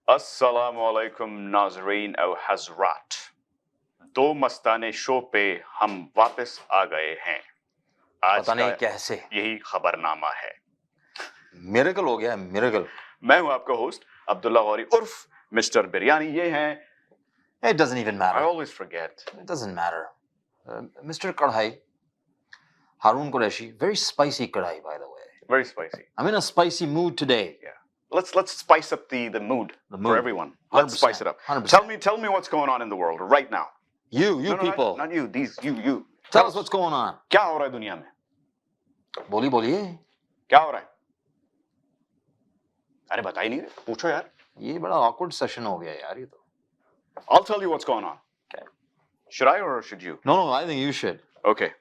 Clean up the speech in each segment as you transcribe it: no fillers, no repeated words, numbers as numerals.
अस्सलामु अलैकुम नाज़रीन और हज़रात। दो मस्ताने शो पे हम वापस आ गए हैं। आज पता नहीं का कैसे यही खबरनामा है। मिरेकल हो गया है, मिरेकल। मैं हूं आपका होस्ट अब्दुल्ला गौरी उर्फ मिस्टर बिरयानी। ये हैं It doesn't even matter. I always forget. It doesn't matter. Mr. Karahi, Harun Qureshi, very spicy Karahi, by the way. Very spicy. I'm in a spicy mood today. Yeah. Let's spice up the mood for everyone. Let's 100%, spice it up. 100%. Tell me what's going on in the world right now. You No, people. not you. You. Tell us what's going on. क्या हो रहा है दुनिया में? बोलिए। क्या हो रहा है? अरे बता ही नहीं रहे, पूछो यार। ये बड़ा awkward session हो गया यार ये तो। I'll tell you what's going on. Okay. Should I or should you? No, I think you should. Okay.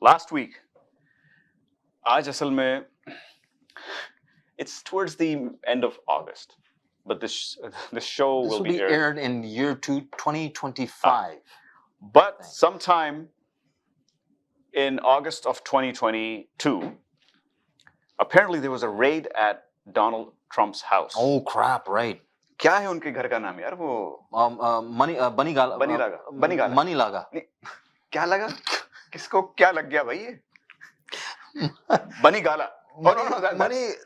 Last week, आज असल में it's towards the end of August, but this show will be aired in year 2025. But sometime in August of 2022, apparently there was a raid at Donald Trump's house. Oh crap! Right. क्या है उनके घर का नाम यार वो? बनी लागा। क्या लगा? किसको क्या लग गया भाई ये? बनी गाला.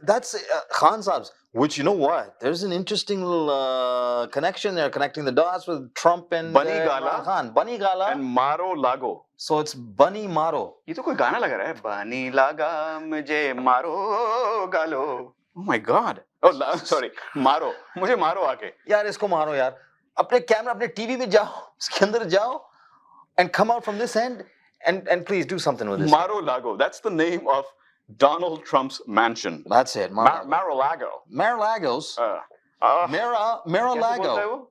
That's Khan Saab's. Which, you know what? There's an interesting little connection there, connecting the dots with Trump and Khan. Bani Gala and Maro Lago. So it's Bani Maro. ये तो कोई गाना लग रहा है. Bani laga मुझे मारो गालो. Oh my God. Oh, sorry. मारो. मुझे मारो आके. यार इसको मारो यार. अपने कैमरा, अपने टीवी में जाओ. इसके अंदर जाओ. And come out from this end and please do something with this. Mar-a-Lago. That's the name of Donald Trump's mansion. That's it. Mar-a-Lago. Mar-a-Lagos. Mar-a-Lago.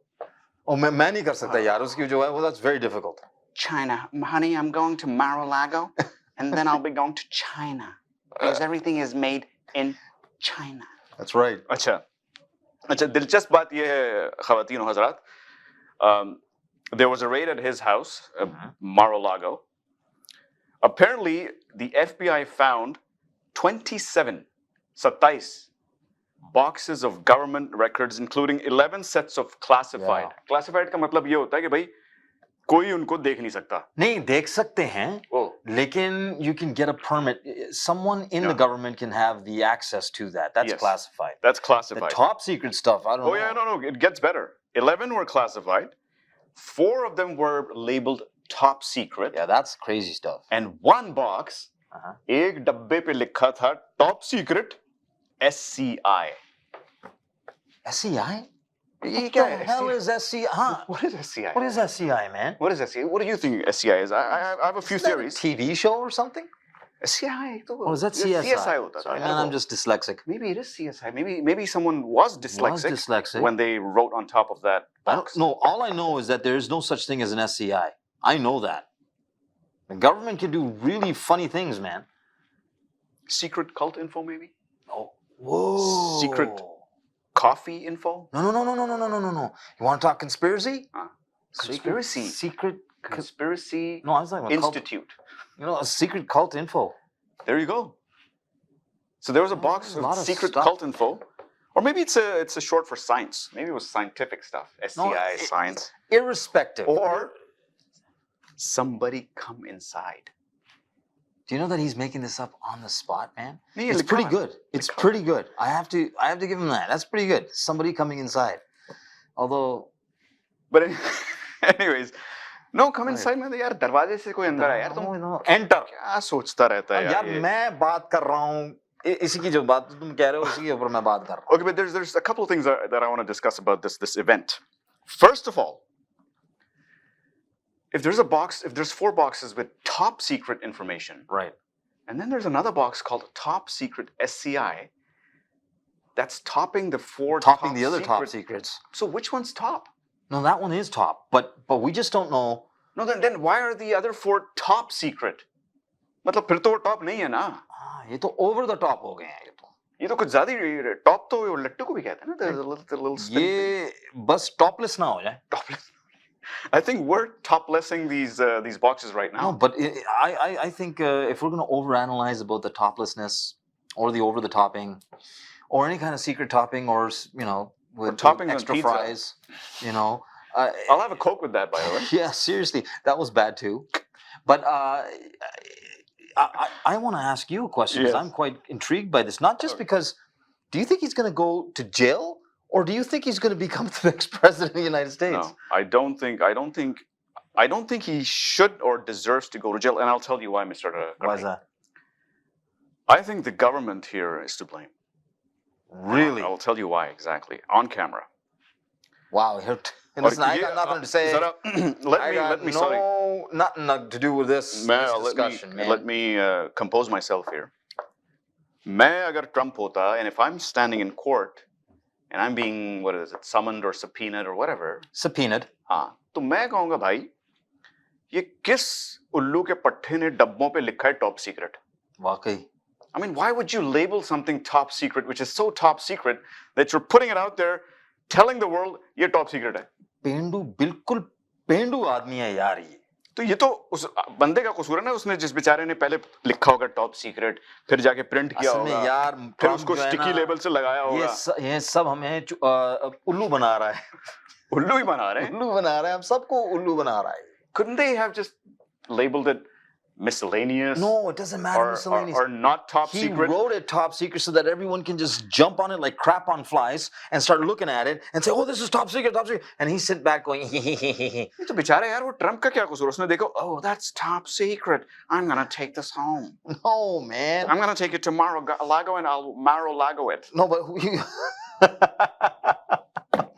Oh, मैं नहीं कर सकता यार. उसकी जो है वो that's very difficult. China. Honey, I'm going to Mar-a-Lago and then I'll be going to China because everything is made in China. That's right. अच्छा दिलचस्प बात ये है ख़वातीन और हज़रात. There was a raid at his house, Mar-a-Lago. Apparently, the FBI found 27 boxes of government records, including 11 sets of classified. Yeah. Classified का मतलब ये होता है कि भाई कोई उनको देख नहीं सकता. नहीं देख सकते हैं, लेकिन you can get a permit. Someone in the government can have the access to that. That's classified. That's classified. The top secret stuff, I don't know. Oh yeah, no, it gets better. 11 were classified. 4 of them were labeled top secret. Yeah, that's crazy stuff. And one box, एक डब्बे पे लिखा था top secret SCI. SCI? What the hell is SCI? What is SCI? What is SCI, man? What is SCI? What do you think SCI is? I have a few theories. A TV show or something? SCI. Or is that CSI? Sorry, man, I'm just dyslexic. Maybe it is CSI. Maybe someone was dyslexic when they wrote on top of that box. No, all I know is that there is no such thing as an SCI. I know that. The government can do really funny things, man. Secret cult info, maybe? Oh, whoa. Secret coffee info? No. You want to talk conspiracy? Conspiracy. Secret conspiracy. No, I was talking about institute. A secret cult info. There you go. So there was a box of secret cult info. Or maybe it's a short for science. Maybe it was scientific stuff. SCI, science. Irrespective. Or somebody come inside. Do you know that he's making this up on the spot, man? It's pretty good. It's pretty good. I have to give him that. That's pretty good. Somebody coming inside. Although, but anyways, no, come inside में तो यार दरवाजे से कोई अंदर आया यार तुम enter क्या सोचता रहता है यार मैं बात कर रहा हूँ इसी की जो बात तुम कह रहे हो उसी के ऊपर मैं बात कर रहा हूँ. Okay, but there's a couple of things that I want to discuss about this event. First of all, if there's 4 boxes with top secret information, right, and then there's another box called top secret SCI, that's topping the 4 topping the other top secrets. So which one's top? No, that one is top, but we just don't know. No, then why are the other 4 top secret? मतलब फिर तो वो top नहीं है ना? ये तो over the top हो गए हैं ये तो कुछ ज़्यादा ही top तो वो लट्टू को भी कहते हैं ना the little spin ये बस topless ना हो जाए. Topless. I think we're toplessing these boxes right now. No, but I think if we're going to overanalyze about the toplessness or the over the topping or any kind of secret topping or with toppings on extra pizza. fries, you know. I'll have a Coke with that, by the way. Yeah, seriously, that was bad too. But I want to ask you a question because Yes. I'm quite intrigued by this. Not just because, do you think he's going to go to jail, or do you think he's going to become the next president of the United States? No, I don't think he should or deserves to go to jail, and I'll tell you why, Mr. Why is that? I think the government here is to blame. Really? I'll tell you why exactly on camera. Wow. Listen, I got nothing to say. Let me sorry. Nothing to do with this discussion, man. Let me compose myself here. मैं अगर Trump होता, and if I'm standing in court and I'm being, what is it, summoned or subpoenaed or whatever. Subpoenaed. हाँ, तो मैं कहूँगा भाई, ये किस उल्लू के पट्टे ने डब्बों पे लिखा है top secret? वाकई. I mean, why would you label something top secret, which is so top secret that you're putting it out there, telling the world ये top secret है? पेंडू बिल्कुल पेंडू आदमी है यार ये. तो ये तो उस बंदे का कसूर है ना, उसने जिस बेचारे ने पहले लिखा होगा टॉप सीक्रेट, फिर जाके प्रिंट किया होगा, यार, फिर उसको स्टिकी लेबल से लगाया होगा. ये सब हमें उल्लू बना रहा है. उल्लू ही बना रहे हैं. उल्लू बना रहे हैं, हम सबको उल्लू बना रहा है. Couldn't they have just labeled it miscellaneous? No, it doesn't matter. Miscellaneous or not top secret. He wrote it top secret so that everyone can just jump on it like crap on flies and start looking at it and say, "Oh, this is top secret." And he sit back going, ये तो बेचारा यार, वो Trump का क्या कसूर? उसने देखो, "Oh, that's top secret. I'm gonna take this home." No, man. I'm gonna take it to Mar-a-Lago and I'll Mar-a-Lago it. No, but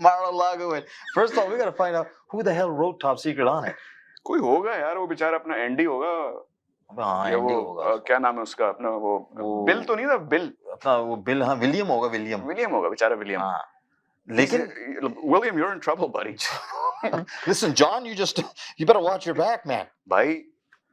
Mar-a-Lago it. First of all, we gotta find out who the hell wrote top secret on it. कोई होगा यार, वो बेचारा अपना Andy होगा. हाँ, Andy होगा. क्या नाम है उसका अपना? वो बिल तो नहीं था, बिल. अपना वो बिल, हाँ, विलियम होगा, विलियम. विलियम होगा, बेचारा विलियम. हाँ. लेकिन William, you're in trouble, buddy. Listen, John, you better watch your back, man. भाई,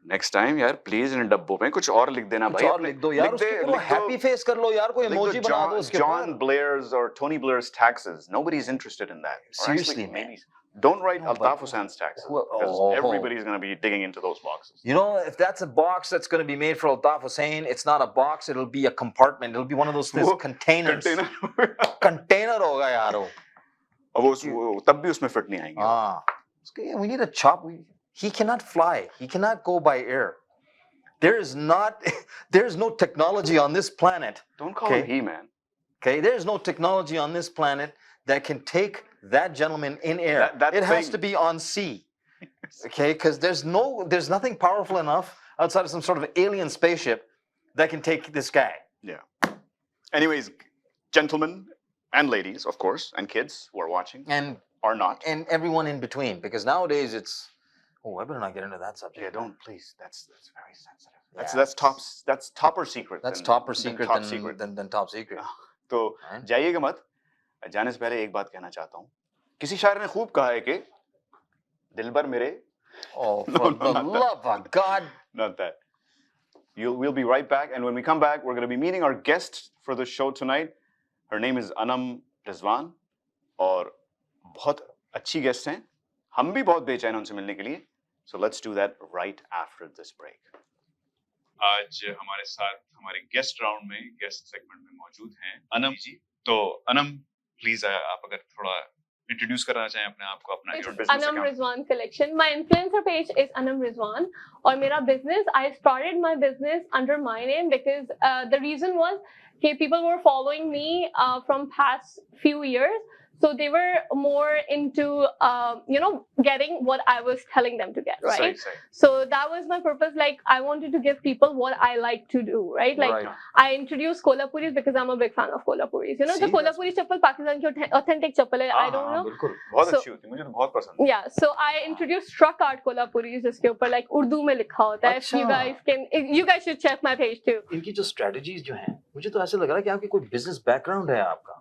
next time यार, please इन डब्बों में कुछ और लिख देना भाई. कुछ और लिख दो यार, उसको हैप्पी फेस कर लो यार, कोई इमोजी बना दो उसके ऊपर. John Blair's or Tony Blair's taxes. Nobody's interested in that. Seriously, man. Maybe don't write Altaf Hussein's taxes, because everybody's going to be digging into those boxes. You know, if that's a box that's going to be made for Altaf Hussein, it's not a box, it'll be a compartment. It'll be one of those containers. Container होगा यार वो. अब वो तब भी उसमें fit नहीं आएंगे. हाँ. We need a chop. He cannot fly. He cannot go by air. There's no technology on this planet. Don't call him he, man. Okay, there's no technology on this planet that can take that gentleman in air. It has to be on sea. Okay, because there's nothing powerful enough outside of some sort of alien spaceship that can take this guy. Yeah. Anyways, gentlemen and ladies, of course, and kids who are watching and are not, and everyone in between, because nowadays it's. Oh, I better not get into that subject. Yeah, don't, please. That's very sensitive. Yeah. That's topper secret. That's topper secret than top secret. तो जाइएगा मत. जाने से पहले एक बात कहना चाहता हूँ. किसी शायर ने खूब कहा है कि दिलबर मेरे. Oh, for the love of God! Not that. We'll be right back, and when we come back, we're going to be meeting our guest for the show tonight. Her name is Anum Rizwan, और बहुत अच्छी guest हैं. हम भी बहुत बेचैन हैं उनसे मिलने के लिए. So let's do that right after this break. आज हमारे साथ हमारे गेस्ट राउंड में, गेस्ट सेगमेंट में मौजूद हैं अनम जी. तो अनम, प्लीज आप अगर थोड़ा इंट्रोड्यूस करना चाहें अपने आप को, अपना your business Anum account. Rizwan collection. My influencer page is Anum Rizwan. और मेरा business, I started my business under my name because the reason was that people were following me from past few years. So they were more into, getting what I was telling them to get, right? Say. So that was my purpose. Like, I wanted to give people what I like to do, right? Like, I introduced Kolhapuris because I'm a big fan of Kolhapuris. You know, the Kolhapuri chappal Pakistan ki authentic chappal hai. I don't know. बिल्कुल, बहुत अच्छी होती है, मुझे तो बहुत पसंद है. Yeah, so I introduced truck art Kolhapuris जिसके ऊपर like उर्दू में लिखा होता है. You guys should check my page too. इनकी जो strategies जो हैं, मुझे तो ऐसे लग रहा है कि आपकी कोई business background है आपका.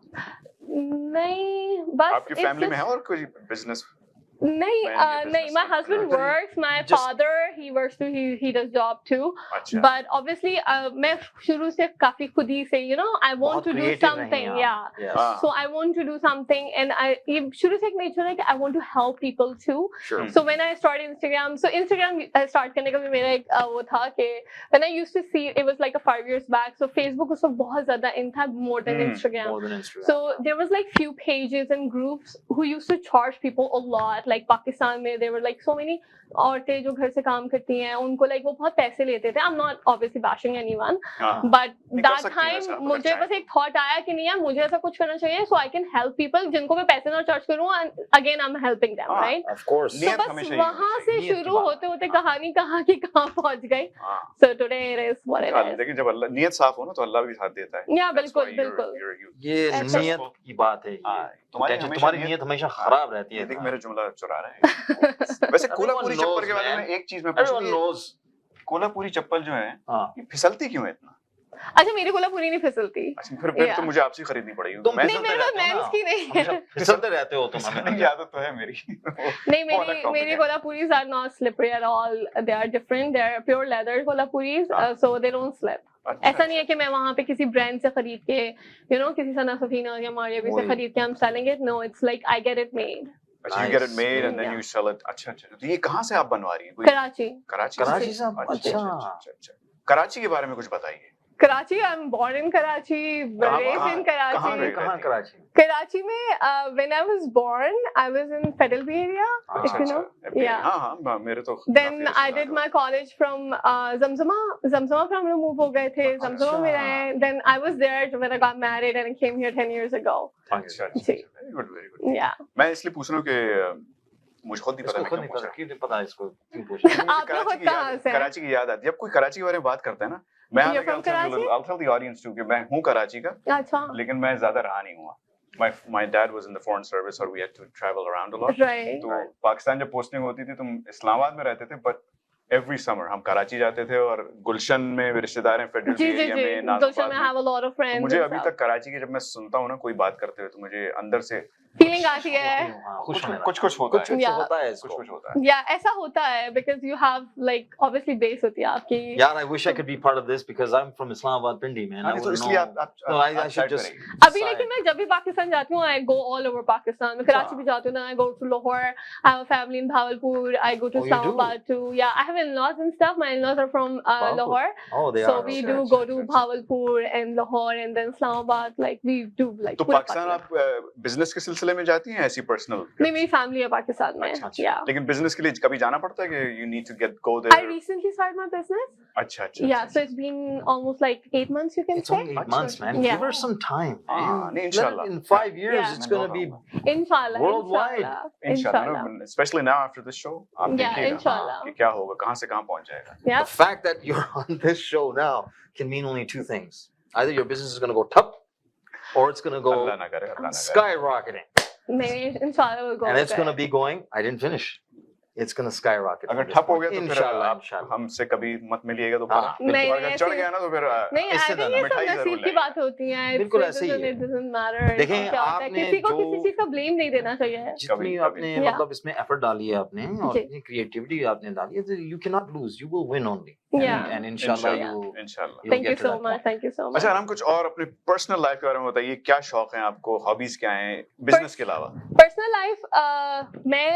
नहीं, बस आपकी फैमिली में है और कोई बिजनेस? नहीं, my husband works, my father he works too, he does job too. But obviously मैं शुरू से काफी खुद ही से I want to do something, so I want to do something, and ये शुरू से एक nature है कि I want to help people too. So when I started Instagram, start करने का भी मेरा एक वो था कि when I used to see, it was like a 5 years back, so Facebook उस वक्त बहुत ज़्यादा in था, more than Instagram. So there was like few pages and groups who used to charge people a lot. Like Pakistan में there were like so many औरतें जो घर से काम करती हैं, उनको like वो बहुत पैसे लेते थे. I'm not obviously bashing anyone, but that time मुझे बस एक thought आया कि नहीं यार मुझे ऐसा कुछ करना चाहिए so I can help people जिनको मैं पैसे ना charge करूँ, and again I'm helping them, right? Of course. तो बस वहाँ से शुरू होते होते कहानी कहाँ की कहाँ पहुँच गई. So today it is what it is. लेकिन जब नियत साफ हो ना तो अल्लाह भी साथ देता है. Yeah, बिल्कुल बिल्कुल. ये नियत की बात है. तुम्हारी नियत हमेशा खराब रहती है. देख मेरा जुमला चुरा रहे हैं. वैसे कोल्हापुरी चप्पल के बारे में एक चीज मैं पूछूं. कोल्हापुरी चप्पल जो है ये फिसलती क्यों है इतना? अच्छा, मेरी कोल्हापुरी नहीं फिसलती. अच्छा, फिर तो मुझे आपसे खरीदनी पड़ेगी. नहीं, मेरे पास मेंस की नहीं है. फिसलते रहते हो तुम. फिसलने की आदत तो है मेरी. नहीं, मेरी कोल्हापुरीस are not slippery at all. They are different. They are pure leather कोल्हापुरीस, so they don't slip. ऐसा नहीं है कि मैं वहाँ पे किसी ब्रांड से खरीद के किसी सना सफीना या मारिया से खरीद के I'm selling it. No, it's like I get it made. अच्छा, you get it made and then you sell it. अच्छा. तो ये कहाँ से आप बनवा रही हैं? कराची से. अच्छा. कराची के बारे में कुछ बताइए. Karachi, I'm born in Karachi, raised in Karachi. कहाँ कराची? Karachi में when I was born, I was in Federal Bay area, if you know. Yeah. हाँ, मेरे तो. Then I did my college from Zamzama from हम लोग move हो गए थे. Zamzama में रहे. Then I was there when I got married and I came here 10 years ago. अच्छा. Very good. Yeah. मैं इसलिए पूछ रहा हूँ कि मुझे खुद नहीं पता. क्यों पता है इसको? क्यों पूछ रहे हो? आप लोग कहाँ से? कराची की याद आती है. जब कोई कराची के बारे में बात करता है ना, मैं I'll tell the audience too कि मैं हूँ कराची का. अच्छा. लेकिन मैं ज़्यादा रहा नहीं हुआ. My dad was in the foreign service, or we had to travel around a lot. Right. तो पाकिस्तान जब पोस्टिंग होती थी, तुम इस्लामाबाद में रहते थे, but every summer हम कराची जाते थे और गुलशन में मेरे रिश्तेदार हैं फेडरल एरिया में. गुलशन में have a lot of friends. मुझे अभी तक कराची की जब मैं सुनता हूँ ना कोई बात करते हुए, तो मुझे अंदर से फीलिंग आती है. कुछ होता है. कुछ होता है. कुछ होता है. Yeah, ऐसा होता है because you have like obviously base होती है आपकी. Yeah, I wish I could be part of this because I'm from Islamabad, Pindi, man. तो इसलिए I should just. अभी लेकिन मैं जब भी पाकिस्तान जाती हूँ, I go all over Pakistan. मैं कराची भी जाती हूँ, then I go to Lahore. I have a family in Bahawalpur. I go to Islamabad too. Yeah, I have in-laws and stuff. My in-laws are from Lahore. Oh, they are. So we do go to Bahawalpur and Lahore and then Islamabad. Like we do like. तो पाकिस्तान आप business के सिलसिले में जाती हैं ऐसी personal? नहीं, मेरी फैमिली है पाकिस्तान में. Yeah. लेकिन बिजनेस के लिए कभी जाना पड़ता है कि you need to go there? I recently started my business. अच्छा. Yeah, so it's been almost like 8 months, you can say. It's only 8 months, man. Yeah. Give her some time. नहीं, इंशाल्लाह. In 5 years, it's going to be Inshallah. worldwide. Inshallah. Especially now after this show. आप देखिएगा कि क्या होगा, कहाँ से कहाँ पहुँच जाएगा. The fact that you're on this show now can mean only two things. Either your business is going to go top, or it's going to go skyrocketing. Inshallah will go. And it's going to be going. I didn't finish. It's going to skyrocket. अगर ठप हो गया तो फिर आप हमसे कभी मत मिलिएगा तो नहीं, अगर चढ़ गया ना तो फिर नहीं, I think ये सब नसीब की बात होती है. बिल्कुल ऐसे ही है. It doesn't matter. देखें, आपने किसी को किसी चीज का ब्लेम नहीं देना चाहिए. जितनी आपने मतलब इसमें एफर्ट डाली है आपने और इतनी क्रिएटिविटी आपने डाली है, you cannot lose. You will win only. Yeah. And inshallah you. Thank you so much. Thank you so much. अच्छा, हम कुछ और अपने पर्सनल लाइफ के बारे में बताइए. क्या शौक हैं आपको? हॉबीज क्या हैं बिजनेस के अलावा? पर्सनल लाइफ मैं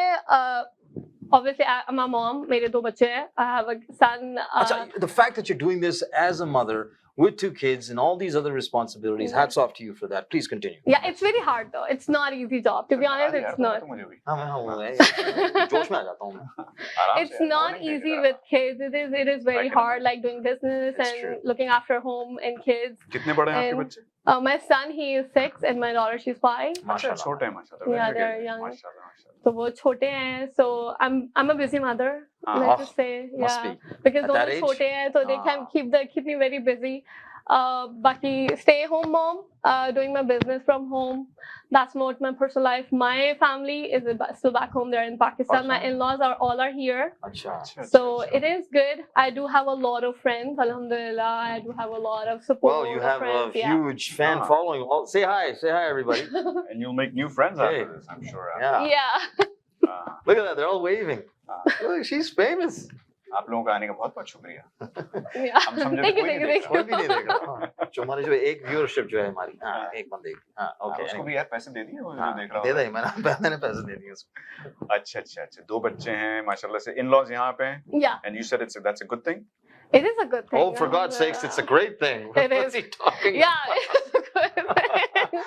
obviously I'm my mom. मेरे 2 बच्चे हैं. I have a son. The fact that you're doing this as a mother with 2 kids and all these other responsibilities, hats off to you for that. Please continue. Yeah, it's very hard though. It's not easy job. To be honest, it's not. जोश में आ जाता हूँ मैं. It's not easy with kids. It is very hard, like doing business and looking after home and kids. कितने बड़े हैं आपके बच्चे? My son, he is 6 and my daughter, she's 5. माशाल्लाह. छोटे हैं माशाल्लाह. Yeah, they're young. तो वो छोटे हैं. So I'm a busy mother. Let's just say, yeah, because दोनों छोटे हैं, so they can keep me very busy. बाकी stay home mom, doing my business from home. That's not my personal life. My family is still back home. They're in Pakistan. My in-laws all are here. So it is good. I do have a lot of friends. Alhamdulillah, I do have a lot of support. Well, you have a huge fan following. Say hi, everybody. And you'll make new friends after this, I'm sure. Yeah. Look at that, they're all waving. Look, she's famous. आप लोगों का आने का बहुत बहुत शुक्रिया. Yeah. हम समझे Thank तो you, कोई thank you, नहीं thank कोई भी नहीं देगा. हाँ, जो हमारी जो एक व्यूअरशिप जो है हमारी, हाँ, एक बंदे की. हाँ, ओके. उसको भी यार पैसे दे दिए वो जो हाँ, देख रहा दे होगा. दे, मैंने पैसे दे दिए उसको. अच्छा. 2 बच्चे हैं माशाल्लाह से. In-laws यहाँ पे हैं. Yeah, And you said that's a good thing. it is a good thing. Oh, for God's sakes, it's a great thing. It What's is. he talking Yeah, about? it is a good thing.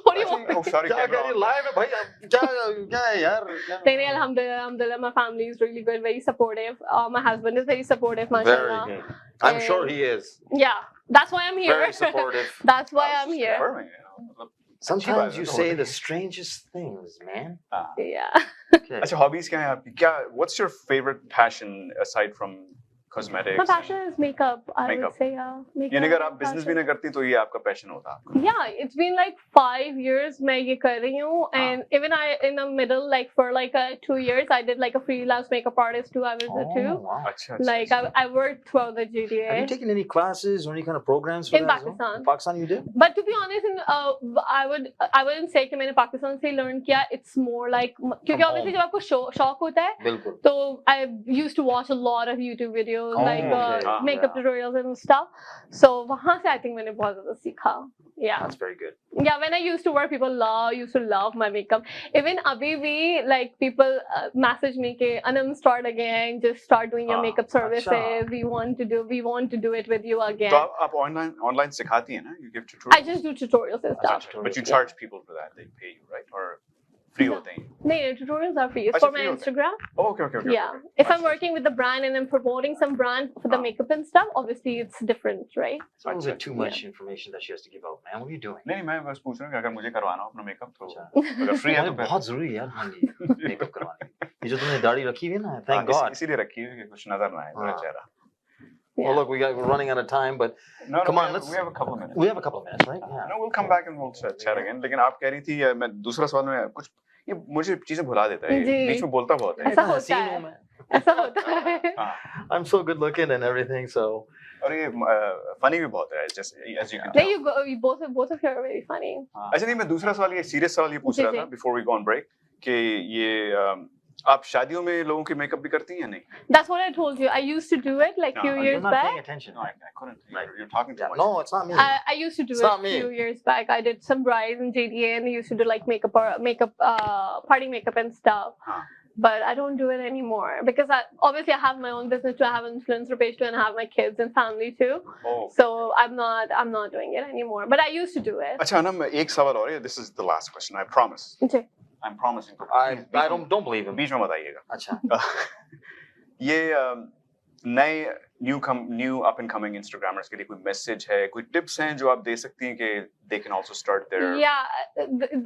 What do you want? Oh, sorry. क्या कह रही है live है भाई? अब क्या है यार? Nahi, alhamdulillah, my family is really good, very supportive. My husband is very supportive, Very mashallah. good. I'm sure he is. Yeah, that's why I'm here. Very supportive. That's why I'm here. Confirming, you know. Sometimes you say the strangest things, man. Yeah. Okay. अच्छा hobbies क्या हैं आपकी? क्या what's your favorite passion aside from cosmetics? My passion is makeup. I Makeup. would say, yeah. Makeup. यानी अगर आप business भी fashion. ना करती तो ये आपका passion होता आपका. Yeah, it's been like 5 years मैं ये कर रही हूँ, and even I in the middle like for like 2 years I did like a freelance makeup artist too. I was too. wow. अच्छा. Like I worked throughout the Have you GTA. taken any classes or any kind of programs for In that as well? Pakistan. In Pakistan you did? But to be honest, I wouldn't say कि मैंने पाकिस्तान से learn किया. It's more like क्योंकि From obviously home. जब आपको शौक होता है, बिल्कुल. so I used to watch a lot of YouTube videos like okay. makeup Yeah. tutorials and stuff. So वहाँ से I think मैंने बहुत ज़्यादा सीखा. Yeah. That's very good. Yeah, when I used to work, people used to love my makeup. Even abhi bhi, like people message me ke Anum, start again, just start doing your makeup services. Acha. We want to do it with you again. तो आप online सिखाती हैं ना? You give tutorials. I just do tutorials and stuff. But you charge people for that. They pay you, right? Or free होते हैं? No, tutorials are free. It's Acha, for my free होते हैं. Instagram. Oh, okay. Yeah. If I'm working with the brand and I'm promoting some brand for the makeup and stuff, obviously it's different, right? It's a little bit too much information that she has to give out, man. What are you doing? नहीं मैं बस पूछ रहा हूँ कि अगर मुझे करवाना हो अपना मेकअप तो अच्छा. अगर फ्री है तो फिर बहुत जरूरी है यार हमारे मेकअप करवाने. ये जो तुमने दाढ़ी रखी हुई है ना, thank God. इसीलिए रखी है कि कुछ नजर ना आए मेरा हाँ. चेहरा. Well, look, we're running out of time, but No, come on, we have a couple of minutes. we have a couple of minutes, right? Yeah. No, we'll come back and we'll chat again. लेकिन आप कह रही थी मैं दूसरा सवाल में कुछ ये मुझे चीजें भुला देता है. जी. बीच में बोलता बहुत है. ऐसा इतना होता हसीन है. हूँ मैं. ऐसा होता है. हाँ. I'm so good looking and everything, so. और ये funny भी बहुत है. Just as you can There tell. you go. Both of you are very funny. अच्छा नहीं मैं दूसरा सवाल ये serious सवाल ये पूछ जी, रहा जी. था before we go on break कि ये आप शादियों में लोगों की मेकअप भी करती हैं या नहीं? That's what I told you. I used to do it like No, few you're You're years not paying back. attention. No, I couldn't. Right. You're talking too Yeah, much. no, it's not me. I used to do It's it not me. few years back. I did some brides in JDA and I used to do like party makeup and stuff. Huh. But I don't do it anymore because obviously I have my own business too. I have an influencer page too, and I have my kids and family too. Oh. So I'm not doing it anymore. But I used to do it. अच्छा अनम एक सवाल और है. This is the last question. I promise. Okay. I'm promising. I don't believe him. बीच में बताइएगा. अच्छा. ये नए new up and coming Instagrammers के लिए कोई मैसेज है, कोई टिप्स हैं जो आप दे सकती हैं कि they can also start their. Yeah,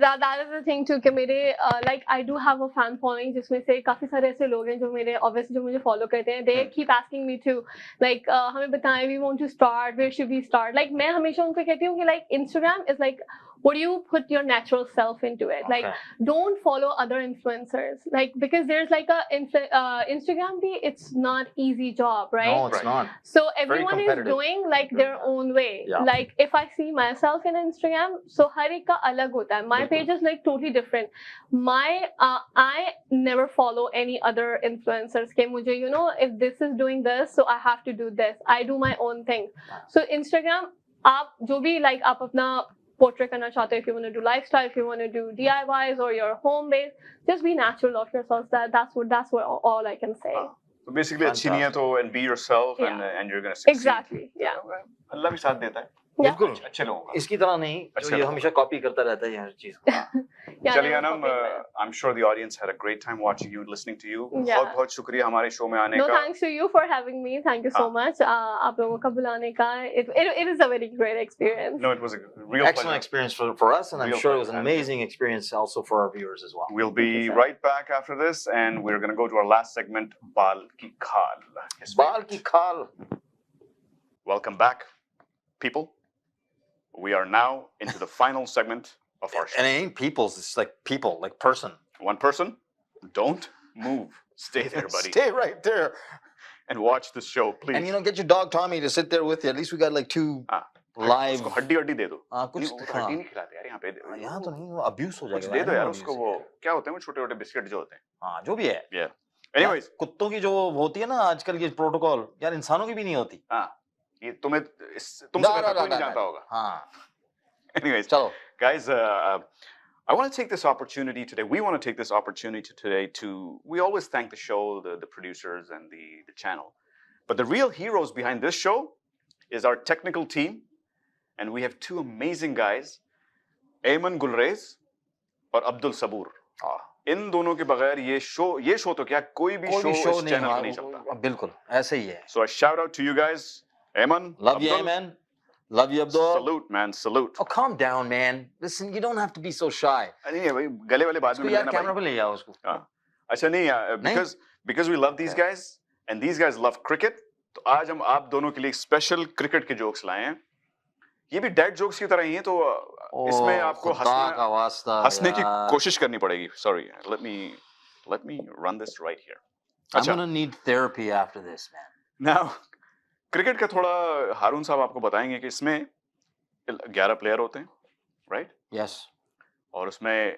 that is the thing too कि मेरे like I do have a fan following जिसमें से काफी सारे ऐसे लोग हैं जो मेरे obviously जो मुझे follow करते हैं. They keep asking me to like हमें बताएं, we want to start, where should we start? Like मैं हमेशा उनको कहती हूँ कि like Instagram is like what do you put your natural self into it? Like don't follow other influencers like because there's like a Instagram bhi, it's not easy job, right? No, it's not. So everyone is competitive. doing like their own way. Yeah. Like if I see myself in Instagram, so har ek ka alag hota hai. My page is like totally different. I never follow any other influencers. Ke mujhe, you know, if this is doing this, so I have to do this. I do my own thing. So Instagram, aap jo bhi like aap apna portrait karna chahte ho, if you want to do lifestyle, if you want to do DIYs or your home base, just be natural of yourselves. That's what all I can say. So basically अच्छी नियत हो and be yourself and you're going to succeed. Exactly. Yeah. अल्लाह भी साथ देता है. Yeah. बिल्कुल. अच्छे लोगों का. इसकी तरह नहीं जो ये हमेशा कॉपी करता रहता है हर चीज को. Yeah, चलिए never Anam, copy it. I'm sure the audience had a great time watching you and listening to you. Yeah. बहुत बहुत शुक्रिया हमारे शो में आने No, का. thanks to you for having me. Thank you so much. आप लोगों का बुलाने का it is a very great experience. No, it was a real Excellent pleasure. experience for us, and I'm Real sure it was an pleasure. amazing experience also for our viewers as well. We'll be Thank you, sir. right back after this, and we're going to go to our last segment, Bal Ki Khal. His Baal ki favorite. khal. Welcome back, people. We are now into the final segment of our show. And it ain't people's, it's like people, like person. One person, don't move. Stay there, buddy. Stay right there. And watch the show, please. And you know, get your dog Tommy to sit there with you. At least we got like two live उसको हड्डी हड्डी दे दो। कुछ नहीं, वो तो हड्डी नहीं खिलाते यार यहाँ पे। यहाँ तो नहीं, अब्यूज हो कुछ जाएगा दे दो यार animal उसको, abuse वो है यार। क्या होते हैं वो छोटे छोटे बिस्किट जो होते हैं। हाँ जो भी है Yeah. Anyways, यार, कुत्तों की जो होती है ना आजकल की प्रोटोकॉल, यार इंसानों की भी नहीं होती। हाँ ये तुमसे बेहतर कोई नहीं जानता होगा। हाँ Anyways, चलो guys, I want to take this opportunity today. We want to take this opportunity today to. We always thank the show, the producers, and the channel. But the real heroes behind this show is our technical team, and we have two amazing guys, Ayman Gulrez और अब्दुल सबूर। इन दोनों के बगैर ये show तो क्या कोई भी show इस चैनल पे नहीं चलता। बिल्कुल ऐसे ही है। So a shout out to you guys, Ayman. Love you, Ayman. Love you, Abdul. Salute, man. Salute. Oh, calm down, man. Listen, you don't have to be so shy. नहीं है भाई, गले वाले बाद में यार कैमरा पे ले आओ उसको। अच्छा नहीं, because we love these guys and these guys love cricket, तो आज हम आप दोनों के लिए स्पेशल क्रिकेट के जोक्स लाए हैं। ये भी डेड जोक्स की तरह ही हैं, तो इसमें आपको हंसने की कोशिश करनी पड़ेगी। Sorry, let me run this right here. I'm gonna need therapy after this, man. Now, cricket का थोड़ा हारून साहब आपको बताएंगे कि इसमें 11 प्लेयर होते हैं, राइट? Yes. और उसमें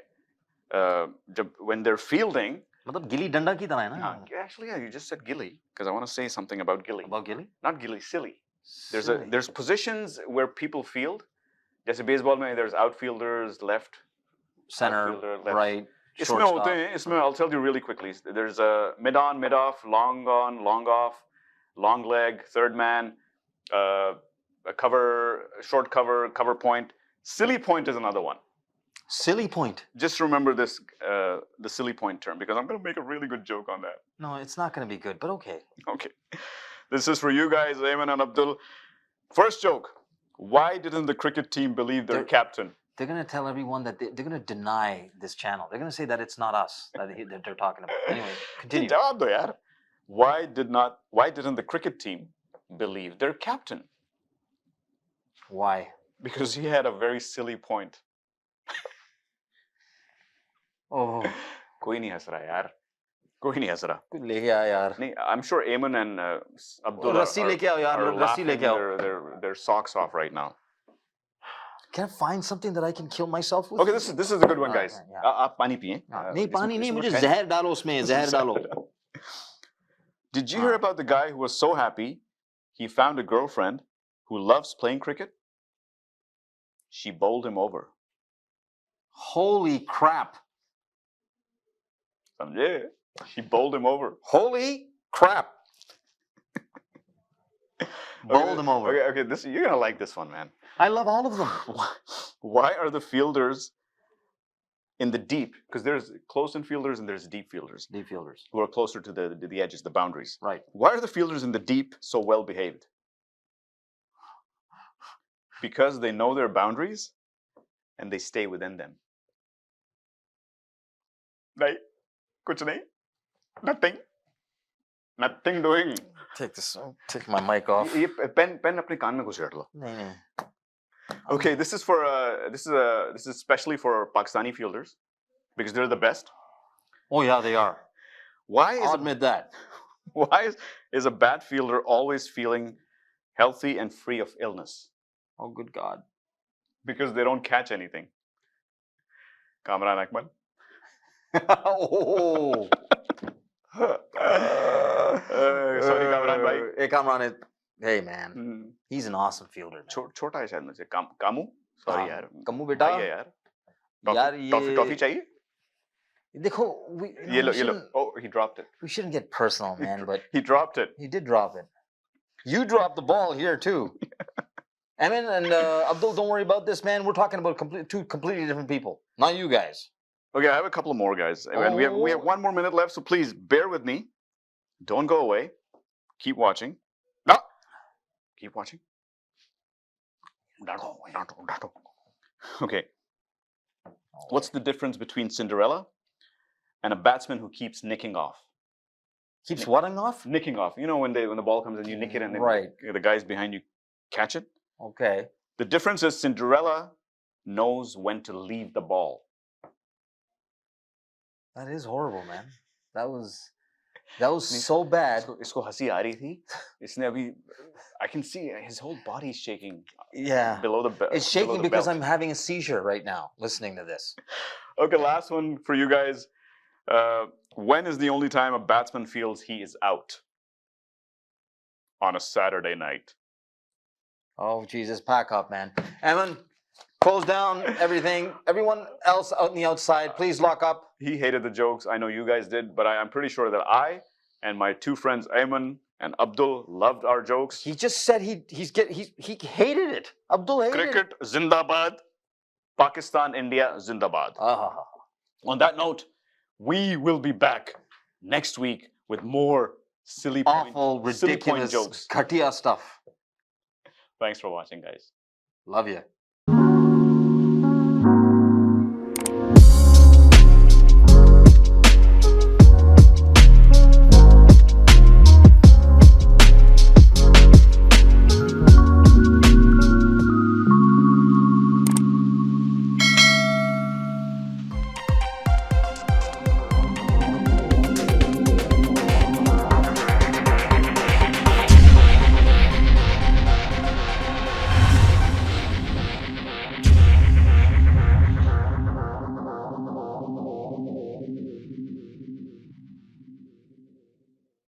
जब when they're fielding, मतलब गिल्ली डंडा की तरह है ना? Actually, yeah, you just said gilly because I want to say something about gilly. About गिल्ली? Not gilly, silly. There's positions where people field. जैसे बेसबॉल में there's outfielders, left, center, right. इसमें होते हैं, इसमें I'll tell you really quickly. There's a mid on, mid off, long on, long off, long leg, third man, a cover, short cover, cover point. Silly point is another one. Silly point. Just remember this, the silly point term, because I'm going to make a really good joke on that. No, it's not going to be good, but okay. Okay. This is for you guys, Ayman and Abdul. First joke. Why didn't the cricket team believe their captain? They're going to tell everyone that they're going to deny this channel. They're going to say that it's not us that they're talking about. Anyway, continue. जवाब दो यार. Why didn't the cricket team believe their captain? Why? Because he had a very silly point. Oh. कोई नहीं हंस रहा यार. कोई नहीं हंस रहा. कुछ लेके आ यार. नहीं, I'm sure Ayman and Abdul रस्सी लेके आओ यार. रस्सी लेके आओ. Their socks off right now. Can I find something that I can kill myself with? Okay, this is a good one, guys. आप पानी पिए. नहीं पानी नहीं, मुझे जहर डालो उसमें. जहर डालो. Did you hear about the guy who was so happy he found a girlfriend who loves playing cricket? She bowled him over. Holy crap. समझे? She bowled him over. Holy crap. Bowled him over. Okay, you're gonna like this one, man. I love all of them. Why are the fielders in the deep? Because there's close in fielders and there's deep fielders. Deep fielders. Who are closer to the edges, the boundaries. Right. Why are the fielders in the deep so well behaved? Because they know their boundaries and they stay within them. Right? कुछ नहीं. Nothing doing. Take my mic off. ये pen अपने कान में घुसेड़ लो. नहीं. Okay, this is especially for Pakistani fielders because they're the best. Oh yeah, they are. I'll admit that. Why is a bad fielder always feeling healthy and free of illness? Oh good God. Because they don't catch anything. Kamran Akmal. Oh. Sorry, Kamran bhai. Hey Kamran, hey man, he's an awesome fielder. छोटा है शायद मुझे. Camus. Sorry यार. Camus बेटा. यार. यार ये. Toffee चाहिए? देखो. ये लो. Oh, he dropped it. We shouldn't get personal, man, but he dropped it. He did drop it. You dropped the ball here too. Amin and Abdul, don't worry about this, man. We're talking about two completely different people, not you guys. Okay, I have a couple more guys, and we have 1 more minute left, so please bear with me. Don't go away. Keep watching. No, keep watching. Okay. What's the difference between Cinderella and a batsman who keeps nicking off? Keeps whatting off? Nicking off. You know when the ball comes and you nick it and then the guys behind you catch it? Okay. The difference is Cinderella knows when to leave the ball. That is horrible, man. That was That was so bad. इसको हंसी आ रही थी. इसने अभी, I can see his whole body is shaking. Yeah. Below the belt. It's shaking because I'm having a seizure right now listening to this. Okay, last one for you guys. When is the only time a batsman feels he is out? On a Saturday night. Oh, Jesus, pack up, man. Evan, close down everything. Everyone else out on the outside, please lock up. He hated the jokes. I know you guys did, but I'm pretty sure that I and my two friends, Ayman and Abdul, loved our jokes. He just said he hated it. Abdul hated it. Cricket, Zindabad. Pakistan, India, Zindabad. On that note, we will be back next week with more silly ridiculous jokes. Ghatiya stuff. Thanks for watching, guys. Love you.